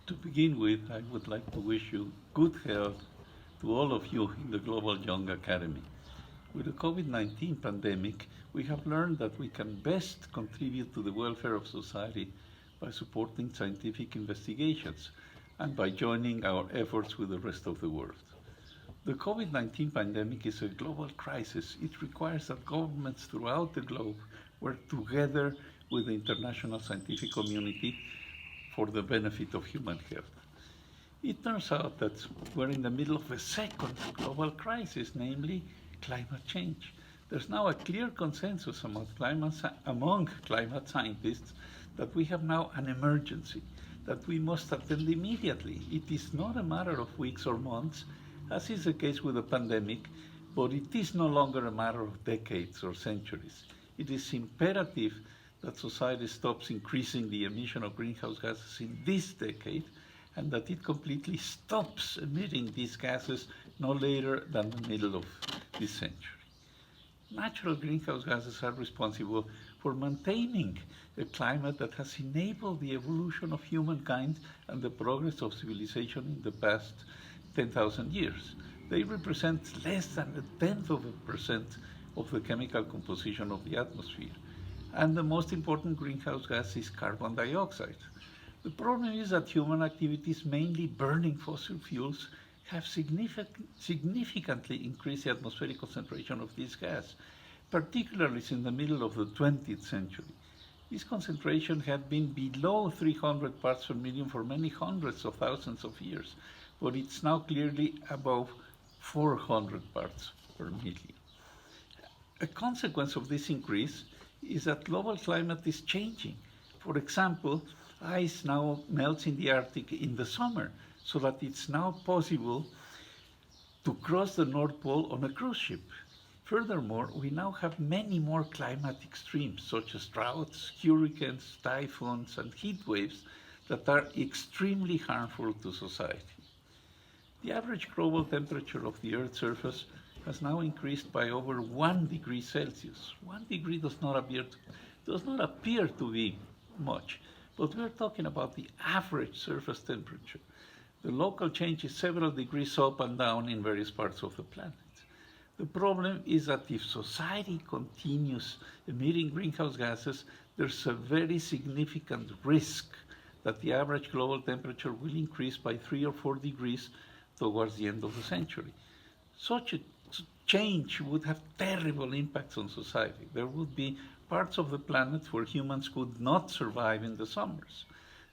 To begin with, I would like to wish you good health to all of you in the Global Young Academy. With the COVID-19 pandemic, we have learned that we can best contribute to the welfare of society by supporting scientific investigations and by joining our efforts with the rest of the world. The COVID-19 pandemic is a global crisis. It requires that governments throughout the globe work together with the international scientific community for the benefit of human health. It turns out that we're in the middle of a second global crisis, namely climate change. There's now a clear consensus among climate scientists that we have now an emergency that we must attend immediately. It is not a matter of weeks or months, as is the case with the pandemic, but it is no longer a matter of decades or centuries. It is imperative that society stops increasing the emission of greenhouse gases in this decade, and that it completely stops emitting these gases no later than the middle of this century. Natural greenhouse gases are responsible for maintaining a climate that has enabled the evolution of humankind and the progress of civilization in the past 10,000 years. They represent less than 0.1% of the chemical composition of the atmosphere. And the most important greenhouse gas is carbon dioxide. The problem is that human activities, mainly burning fossil fuels, have significantly increased the atmospheric concentration of this gas, particularly since the middle of the 20th century. This concentration had been below 300 parts per million for many hundreds of thousands of years, but it's now clearly above 400 parts per million. A consequence of this increase is that global climate is changing. For example, ice now melts in the Arctic in the summer, so that it's now possible to cross the North Pole on a cruise ship. Furthermore, we now have many more climate extremes, such as droughts, hurricanes, typhoons, and heat waves that are extremely harmful to society. The average global temperature of the Earth's surface has now increased by over 1 degree Celsius. 1 degree does not appear to be much, but we're talking about the average surface temperature. The local change is several degrees up and down in various parts of the planet. The problem is that if society continues emitting greenhouse gases, there's a very significant risk that the average global temperature will increase by 3 or 4 degrees towards the end of the century. Such a change would have terrible impacts on society. There would be parts of the planet where humans could not survive in the summers.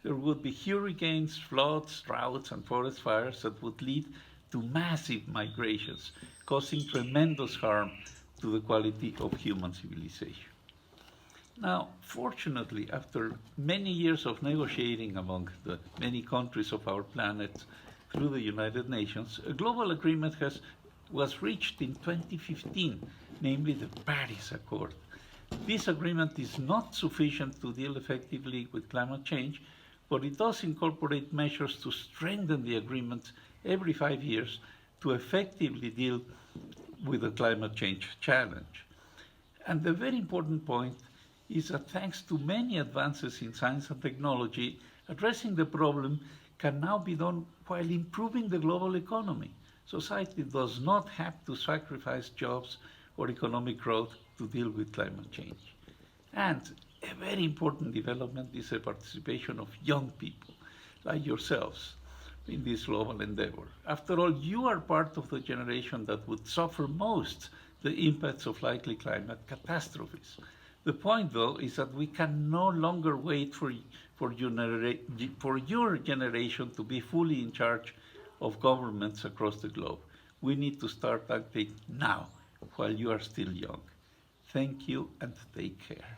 There would be hurricanes, floods, droughts, and forest fires that would lead to massive migrations, causing tremendous harm to the quality of human civilization. Now, fortunately, after many years of negotiating among the many countries of our planet through the United Nations, a global agreement was reached in 2015, namely the Paris Accord. This agreement is not sufficient to deal effectively with climate change, but it does incorporate measures to strengthen the agreement every 5 years to effectively deal with the climate change challenge. And the very important point is that thanks to many advances in science and technology, addressing the problem can now be done while improving the global economy. Society does not have to sacrifice jobs or economic growth to deal with climate change. And a very important development is the participation of young people like yourselves in this global endeavor. After all, you are part of the generation that would suffer most the impacts of likely climate catastrophes. The point, though, is that we can no longer wait for your generation to be fully in charge of governments across the globe. We need to start acting now, while you are still young. Thank you and take care.